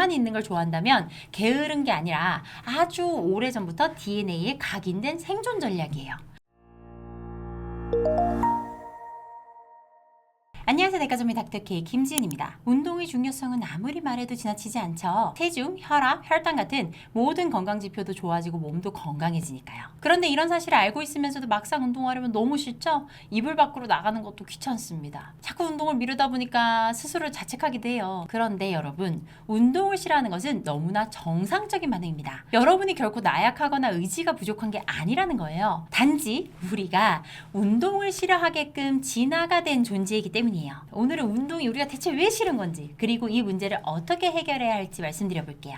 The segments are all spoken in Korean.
가만히 있는 걸 좋아한다면 게으른 게 아니라 아주 오래전부터 DNA에 각인된 생존 전략이에요. 안녕하세요. 내과전문 닥터K 김지은입니다. 운동의 중요성은 아무리 말해도 지나치지 않죠. 체중, 혈압, 혈당 같은 모든 건강지표도 좋아지고 몸도 건강해지니까요. 그런데 이런 사실을 알고 있으면서도 막상 운동하려면 너무 싫죠? 이불 밖으로 나가는 것도 귀찮습니다. 자꾸 운동을 미루다 보니까 스스로를 자책하기도 해요. 그런데 여러분, 운동을 싫어하는 것은 너무나 정상적인 반응입니다. 여러분이 결코 나약하거나 의지가 부족한 게 아니라는 거예요. 단지 우리가 운동을 싫어하게끔 진화가 된 존재이기 때문이에요. 오늘은 운동이 우리가 대체 왜 싫은 건지, 그리고 이 문제를 어떻게 해결해야 할지 말씀드려 볼게요.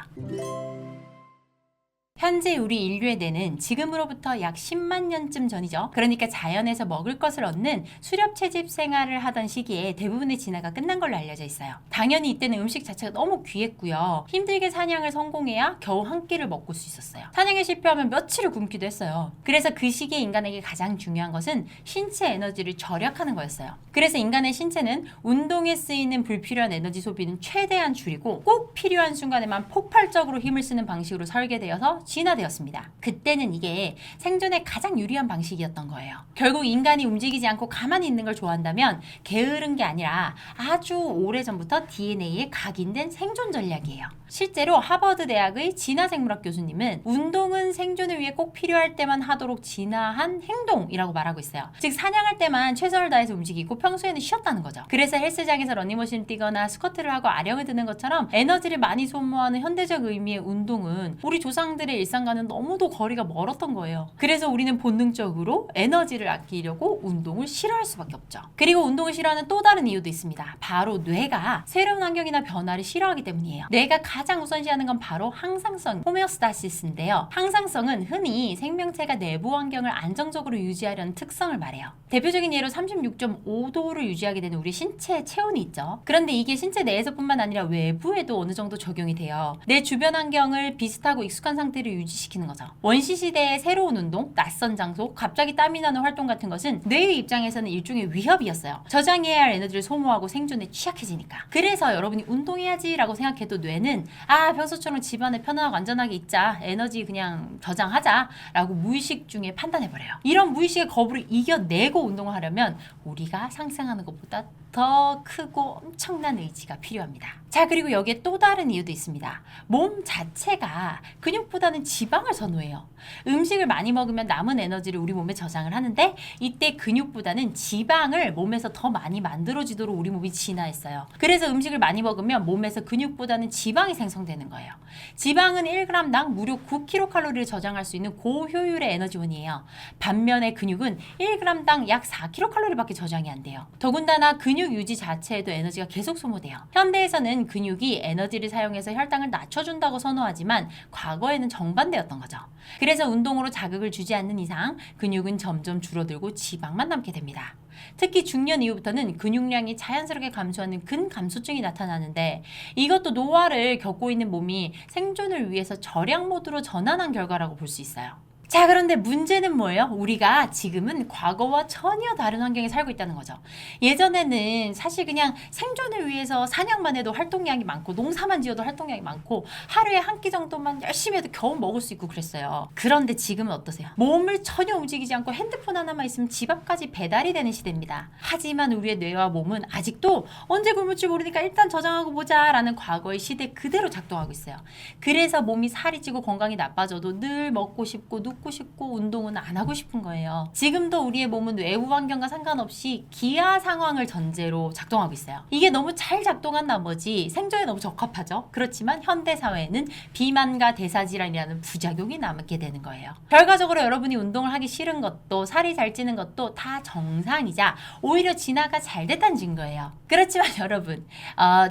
현재 우리 인류의 뇌는 지금으로부터 약 10만 년쯤 전이죠. 그러니까 자연에서 먹을 것을 얻는 수렵채집 생활을 하던 시기에 대부분의 진화가 끝난 걸로 알려져 있어요. 당연히 이때는 음식 자체가 너무 귀했고요. 힘들게 사냥을 성공해야 겨우 한 끼를 먹을 수 있었어요. 사냥에 실패하면 며칠을 굶기도 했어요. 그래서 그 시기에 인간에게 가장 중요한 것은 신체 에너지를 절약하는 거였어요. 그래서 인간의 신체는 운동에 쓰이는 불필요한 에너지 소비는 최대한 줄이고 꼭 필요한 순간에만 폭발적으로 힘을 쓰는 방식으로 설계되어서 진화되었습니다. 그때는 이게 생존에 가장 유리한 방식이었던 거예요. 결국 인간이 움직이지 않고 가만히 있는 걸 좋아한다면 게으른 게 아니라 아주 오래전부터 DNA에 각인된 생존 전략이에요. 실제로 하버드 대학의 진화생물학 교수님은 운동은 생존을 위해 꼭 필요할 때만 하도록 진화한 행동이라고 말하고 있어요. 즉 사냥할 때만 최선을 다해서 움직이고 평소에는 쉬었다는 거죠. 그래서 헬스장에서 러닝머신을 뛰거나 스쿼트를 하고 아령을 드는 것처럼 에너지를 많이 소모하는 현대적 의미의 운동은 우리 조상들의 일상과는 너무도 거리가 멀었던 거예요. 그래서 우리는 본능적으로 에너지를 아끼려고 운동을 싫어할 수밖에 없죠. 그리고 운동을 싫어하는 또 다른 이유도 있습니다. 바로 뇌가 새로운 환경이나 변화를 싫어하기 때문이에요. 뇌가 가장 우선시하는 건 바로 항상성, 호메오스타시스인데요. 항상성은 흔히 생명체가 내부 환경을 안정적으로 유지하려는 특성을 말해요. 대표적인 예로 36.5도를 유지하게 되는 우리 신체의 체온이 있죠. 그런데 이게 신체 내에서뿐만 아니라 외부에도 어느 정도 적용이 돼요. 내 주변 환경을 비슷하고 익숙한 상태를 유지시키는 거죠. 원시 시대의 새로운 운동, 낯선 장소, 갑자기 땀이 나는 활동 같은 것은 뇌의 입장에서는 일종의 위협이었어요. 저장해야 할 에너지를 소모하고 생존에 취약해지니까. 그래서 여러분이 운동해야지 라고 생각해도 뇌는 평소처럼 집안에 편안하고 안전하게 있자, 에너지 그냥 저장하자 라고 무의식 중에 판단해버려요. 이런 무의식의 거부를 이겨내고 운동을 하려면 우리가 상상하는 것보다 더 크고 엄청난 의지가 필요합니다. 자, 그리고 여기에 또 다른 이유도 있습니다. 몸 자체가 근육보다는 지방을 선호해요. 음식을 많이 먹으면 남은 에너지를 우리 몸에 저장을 하는데 이때 근육보다는 지방을 몸에서 더 많이 만들어지도록 우리 몸이 진화했어요. 그래서 음식을 많이 먹으면 몸에서 근육보다는 지방이 생성되는 거예요. 지방은 1g당 무려 9kcal를 저장할 수 있는 고효율의 에너지원이에요. 반면에 근육은 1g당 약 4kcal밖에 저장이 안 돼요. 더군다나 근육 유지 자체에도 에너지가 계속 소모돼요. 현대에서는 근육이 에너지를 사용해서 혈당을 낮춰준다고 선호하지만 과거에는 정반대였던 거죠. 그래서 운동으로 자극을 주지 않는 이상 근육은 점점 줄어들고 지방만 남게 됩니다. 특히 중년 이후부터는 근육량이 자연스럽게 감소하는 근감소증이 나타나는데 이것도 노화를 겪고 있는 몸이 생존을 위해서 절약 모드로 전환한 결과라고 볼 수 있어요. 자, 그런데 문제는 뭐예요? 우리가 지금은 과거와 전혀 다른 환경에 살고 있다는 거죠. 예전에는 사실 그냥 생존을 위해서 사냥만 해도 활동량이 많고 농사만 지어도 활동량이 많고 하루에 한 끼 정도만 열심히 해도 겨우 먹을 수 있고 그랬어요. 그런데 지금은 어떠세요? 몸을 전혀 움직이지 않고 핸드폰 하나만 있으면 집 앞까지 배달이 되는 시대입니다. 하지만 우리의 뇌와 몸은 아직도 언제 굶을지 모르니까 일단 저장하고 보자 라는 과거의 시대 그대로 작동하고 있어요. 그래서 몸이 살이 찌고 건강이 나빠져도 늘 먹고 싶고 눕고 싶고 운동은 안 하고 싶은 거예요. 지금도 우리의 몸은 외부 환경과 상관없이 기아 상황을 전제로 작동하고 있어요. 이게 너무 잘 작동한 나머지 생존에 너무 적합하죠. 그렇지만 현대 사회에는 비만과 대사질환이라는 부작용이 남게 되는 거예요. 결과적으로 여러분이 운동을 하기 싫은 것도 살이 잘 찌는 것도 다 정상이자 오히려 진화가 잘 됐다는 증거예요. 그렇지만 여러분,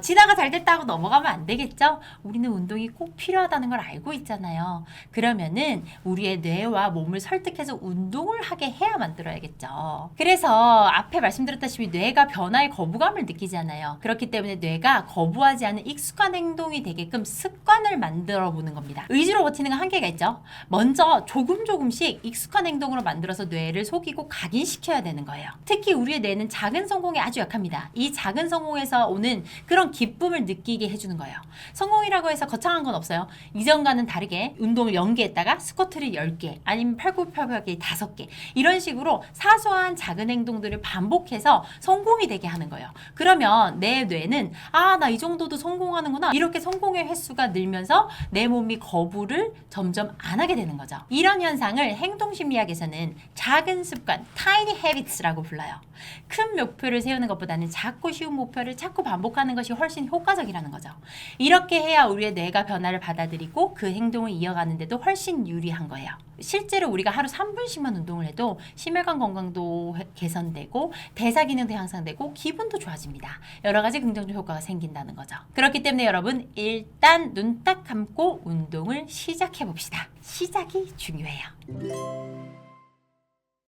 진화가 잘 됐다고 넘어가면 안 되겠죠? 우리는 운동이 꼭 필요하다는 걸 알고 있잖아요. 그러면은 우리의 뇌 뇌와 몸을 설득해서 운동을 하게 해야 만들어야겠죠. 그래서 앞에 말씀드렸다시피 뇌가 변화의 거부감을 느끼잖아요. 그렇기 때문에 뇌가 거부하지 않는 익숙한 행동이 되게끔 습관을 만들어 보는 겁니다. 의지로 버티는 건 한계가 있죠. 먼저 조금씩 익숙한 행동으로 만들어서 뇌를 속이고 각인시켜야 되는 거예요. 특히 우리의 뇌는 작은 성공에 아주 약합니다. 이 작은 성공에서 오는 그런 기쁨을 느끼게 해주는 거예요. 성공이라고 해서 거창한 건 없어요. 이전과는 다르게 운동을 0개 했다가 스쿼트를 10개 아니면 팔굽혀펴기 5개 이런 식으로 사소한 작은 행동들을 반복해서 성공이 되게 하는 거예요. 그러면 내 뇌는 나 이 정도도 성공하는구나 이렇게 성공의 횟수가 늘면서 내 몸이 거부를 점점 안 하게 되는 거죠. 이런 현상을 행동심리학에서는 작은 습관 tiny habits라고 불러요. 큰 목표를 세우는 것보다는 작고 쉬운 목표를 자꾸 반복하는 것이 훨씬 효과적이라는 거죠. 이렇게 해야 우리의 뇌가 변화를 받아들이고 그 행동을 이어가는데도 훨씬 유리한 거예요. 실제로 우리가 하루 3분씩만 운동을 해도 심혈관 건강도 개선되고 대사 기능도 향상되고 기분도 좋아집니다. 여러 가지 긍정적 효과가 생긴다는 거죠. 그렇기 때문에 여러분 일단 눈 딱 감고 운동을 시작해 봅시다. 시작이 중요해요.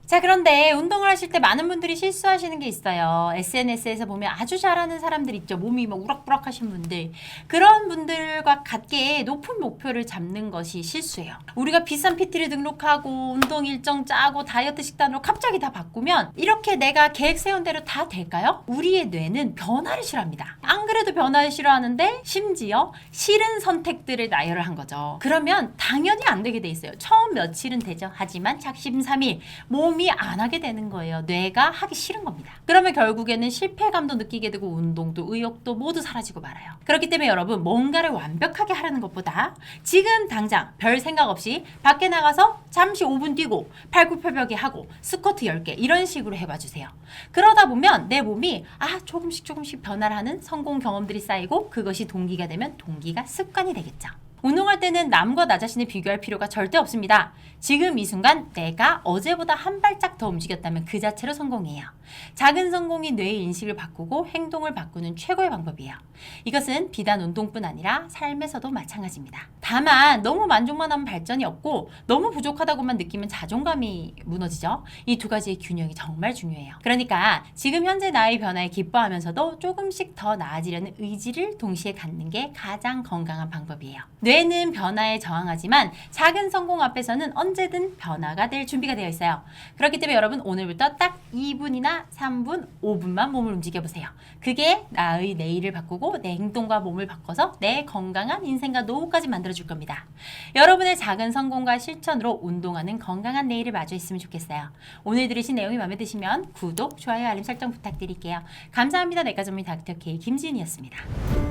자, 그런데 운동을 하실 때 많은 분들이 실수하시는 게 있어요. SNS에서 보면 아주 잘하는 사람들 있죠. 몸이 막 우락부락 하신 분들. 그런 분들과 같게 높은 목표를 잡는 것이 실수예요. 우리가 비싼 PT를 등록하고 운동 일정 짜고 다이어트 식단으로 갑자기 다 바꾸면 이렇게 내가 계획 세운 대로 다 될까요? 우리의 뇌는 변화를 싫어합니다. 안 그래도 변화를 싫어하는데 심지어 싫은 선택들을 나열을 한 거죠. 그러면 당연히 안 되게 돼 있어요. 처음 며칠은 되죠. 하지만 작심삼일 몸이 안 하게 되는 거예요. 뇌가 하기 싫은 겁니다. 그러면 결국에는 실패감도 느끼게 되고 운동도 의욕도 모두 사라지고 말아요. 그렇기 때문에 여러분 뭔가를 완벽하게 하라는 것보다 지금 당장 별 생각 없이 밖에 나가서 잠시 5분 뛰고 팔굽혀펴기 하고 스쿼트 10개 이런 식으로 해봐 주세요. 그러다 보면 내 몸이 조금씩 변화를 하는 성공 경험들이 쌓이고 그것이 동기가 되면 동기가 습관이 되겠죠. 운동할 때는 남과 나 자신을 비교할 필요가 절대 없습니다. 지금 이 순간 내가 어제보다 한 발짝 더 움직였다면 그 자체로 성공이에요. 작은 성공이 뇌의 인식을 바꾸고 행동을 바꾸는 최고의 방법이에요. 이것은 비단 운동뿐 아니라 삶에서도 마찬가지입니다. 다만 너무 만족만 하면 발전이 없고 너무 부족하다고만 느끼면 자존감이 무너지죠. 이 두 가지의 균형이 정말 중요해요. 그러니까 지금 현재 나의 변화에 기뻐하면서도 조금씩 더 나아지려는 의지를 동시에 갖는 게 가장 건강한 방법이에요. 뇌는 변화에 저항하지만 작은 성공 앞에서는 언제든 변화가 될 준비가 되어 있어요. 그렇기 때문에 여러분 오늘부터 딱 2분이나 3분, 5분만 몸을 움직여보세요. 그게 나의 내일을 바꾸고 내 행동과 몸을 바꿔서 내 건강한 인생과 노후까지 만들어줄 겁니다. 여러분의 작은 성공과 실천으로 운동하는 건강한 내일을 마주했으면 좋겠어요. 오늘 들으신 내용이 마음에 드시면 구독, 좋아요, 알림 설정 부탁드릴게요. 감사합니다. 내과 전문의 닥터 K 김지은이었습니다.